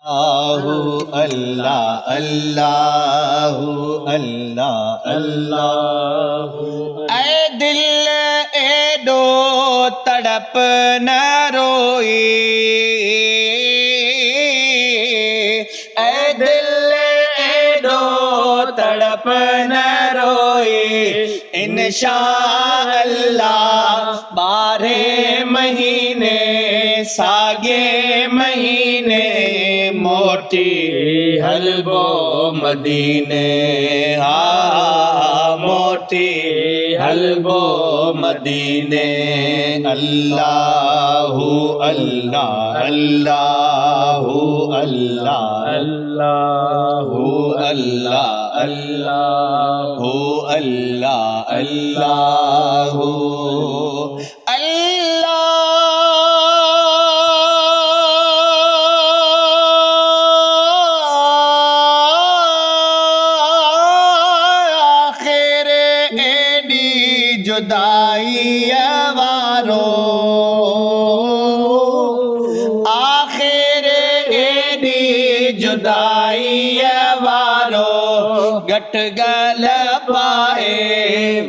अल्लाह अल्लाह अल्लाह अल्लाह। ऐ दिल एडो तड़प न रोई, ऐ दिल एडो तड़प न रोई, इंशाअल्लाह 12 महीने सागे महीने मोटी हलबो मदीने, मोटी हलबो मदीने। अल्लाहु अल्लाह अल्लाहु अल्लाह अल्लाहु अल्लाह अल्लाहु अल्लाह अल्लाहु जुदाई वारो, आखिर एडी जुदाई वारो, गट गल पाए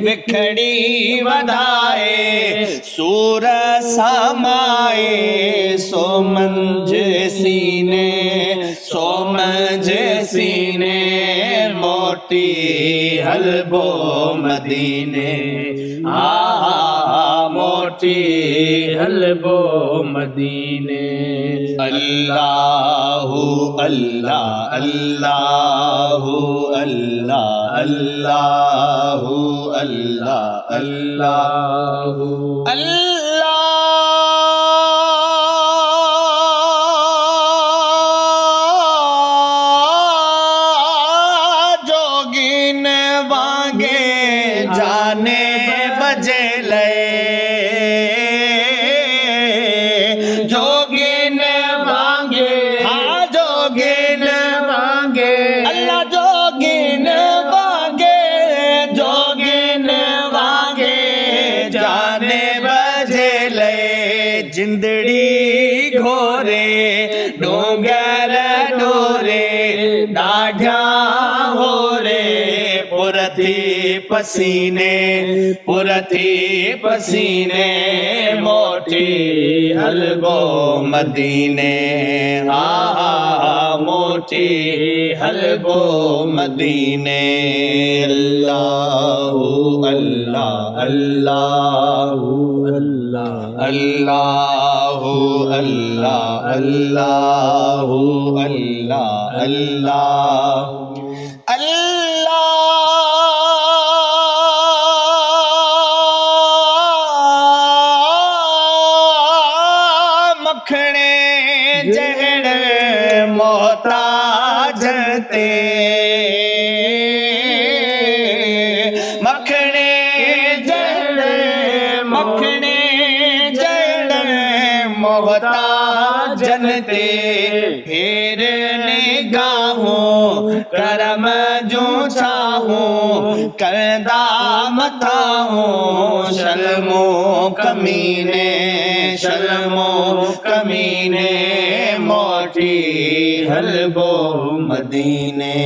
विखड़ी वधाए, सूर समाए सो मंझ सीने, सो मंझ सीने मोटी हलबो मदीने, मोटी हलबो मदीने। अल्लाहु अल्लाह अल्लाहु अल्लाह अल्लाहु अल्लाह अल्लाहु अल्लाह। जोगिन वांगे जाने बजे ले, जोगिन वांगे, हाँ जोगिन वांगे, अल्लाह जोगिन वांगे, जोगिन वांगे जाने बजे ले, जिंदड़ी घोरे डोंगर डोरे डाढ़ा हो रे, पुरथी पसीने पुरथी पसीने मोटी हलबो मदीने, मोटी हलबो मदीने। अल्लाहु अल्लाह अल्लाहु अल्लाह अल्लाहु अल्लाह अल्लाहु अल्लाह अल्लाह अल्लाह। मखणे जहण मोहताज ते, मखणे जहण, मखणे जहण मोहताजन ते, फेर निगाहूं करम जो चाहूं, करदा मथाहूं शल्मो कमीने, शल्मो कमीने मोटी हलबो मदीने।